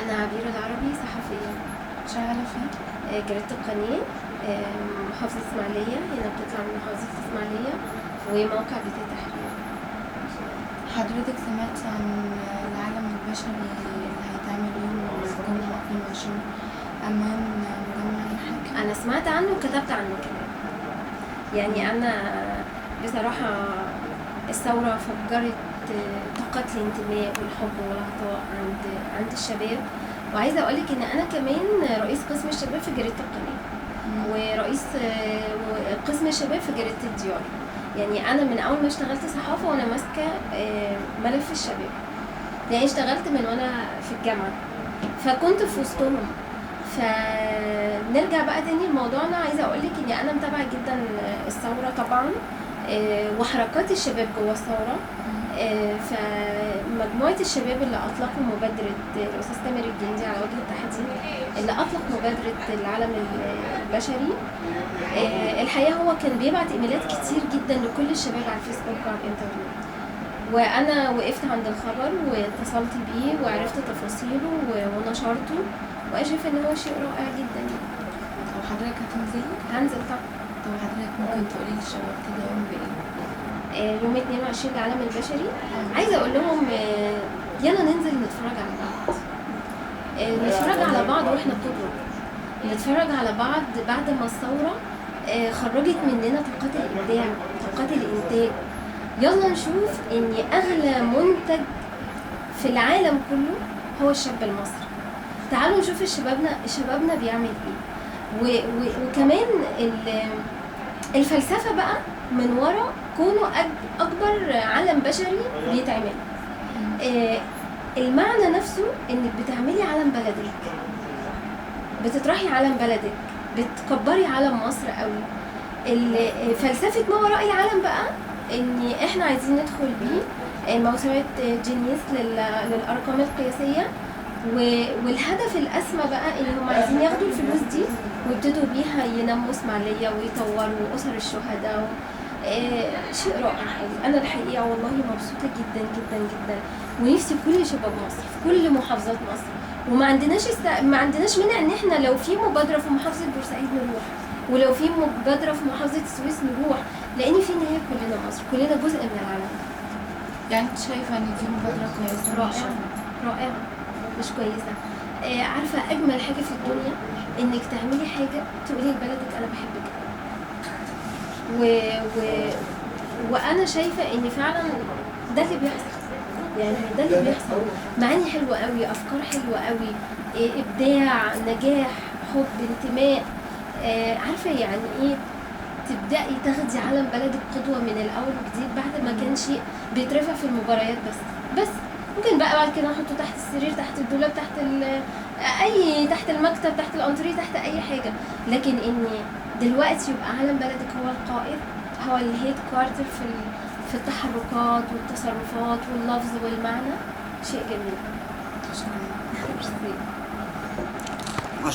أنا عبير العربي، صحفية شغالة فين؟ جريدة القناة، محافظة إسماعيلية. هنا بتطلع من محافظة إسماعيلية، وموقع بيت التحرير. حضرتك سمعت عن العالم البشري اللي هيتعمل يوم الجمعة 22 أمام مجمع الحاكم؟ أنا سمعت عنه وكتبت عنه كمان. يعني أنا بصراحة الثورة فجرت طاقات الانتماء والحب والعطاء عند الشباب. وعايزة أقولك إن أنا كمان رئيس قسم الشباب في جريدة القناة، ورئيس قسم الشباب في جريدة الديار. يعني أنا من أول ما اشتغلت صحافة وأنا ماسكة ملف الشباب، يعني اشتغلت من وأنا في الجامعة، فكنت في وسطهم. فنرجع بقى تاني لموضوعنا. عايزة أقولك إن أنا متابعة جدا الثورة طبعا، وحركات الشباب جوه الثورة. فمجموعة الشباب اللي أطلقوا مبادرة الأستاذ تامر الجندي على وجه التحديد، اللي أطلق مبادرة العالم البشري، الحقيقة هو كان بيبعت إيميلات كتير جدا لكل الشباب على الفيسبوك وعلى الإنترنت، وأنا وقفت عند الخبر واتصلت بيه وعرفت تفاصيله ونشرته، وأنا شايفة إن هو شيء رائع جدا. طب حضرتك هتنزلي؟ هنزل طبعا. طب حضرتك ممكن تقولي للشباب كده يوم بإيه؟ يوم 22 العالم البشري. عايزة أقول لهم يلا ننزل نتفرج على بعض، نتفرج على بعض وإحنا بتضرب، نتفرج على بعض بعد ما الثورة خرجت مننا طاقات الإبداع، طاقات الإنتاج. يلا نشوف إن أغلى منتج في العالم كله هو الشاب المصري. تعالوا نشوف شبابنا بيعمل إيه. وكمان الفلسفة بقى من ورا كونه أكبر عالم بشري بيتعمل. المعنى نفسه إنك بتعملي عالم بلدك، بتطرحي عالم بلدك، بتكبري عالم مصر قوي. فلسفة ما وراء العالم بقى إن إحنا عايزين ندخل بيه موسوعة جينيس للأرقام القياسية، والهدف الأسمى بقى إن هم عايزين ياخدوا الفلوس دي ويبتدوا بيها ينموا إسماعيلية ويطوروا أسر الشهداء. شيء رائع قوي. أنا الحقيقة والله مبسوطة جدا جدا جدا، ونفسي كل شباب مصر في كل محافظات مصر، وما عندناش مانع إن إحنا لو في مبادرة في محافظة بورسعيد نروح، ولو في مبادرة في محافظة السويس نروح، لأن في النهاية كلنا مصر، كلنا جزء من العالم. يعني أنت شايفة إن دي مبادرة كويسة؟ رائعة مش كويسة. عارفة أجمل حاجة في الدنيا إنك تعملي حاجة تقولي لبلدك أنا بحبك. وأنا شايفة إن فعلا ده اللي بيحصل، يعني ده اللي بيحصل. معاني حلوة قوي، أفكار حلوة قوي، إبداع، نجاح، حب، انتماء. عارفة يعني إيه تبدأي تاخدي عالم بلدك قدوة من الأول وجديد، بعد ما كان شيء بيترفع في المباريات بس ممكن بقى بعد كده نحطه تحت السرير، تحت الدولاب، تحت المكتب، تحت الانتريه، تحت اي حاجه. لكن ان دلوقتي يبقى عالم بلدك هو القائد، هو الهيد كوارتر في التحركات والتصرفات واللفظ والمعنى، شيء جميل. شكرا.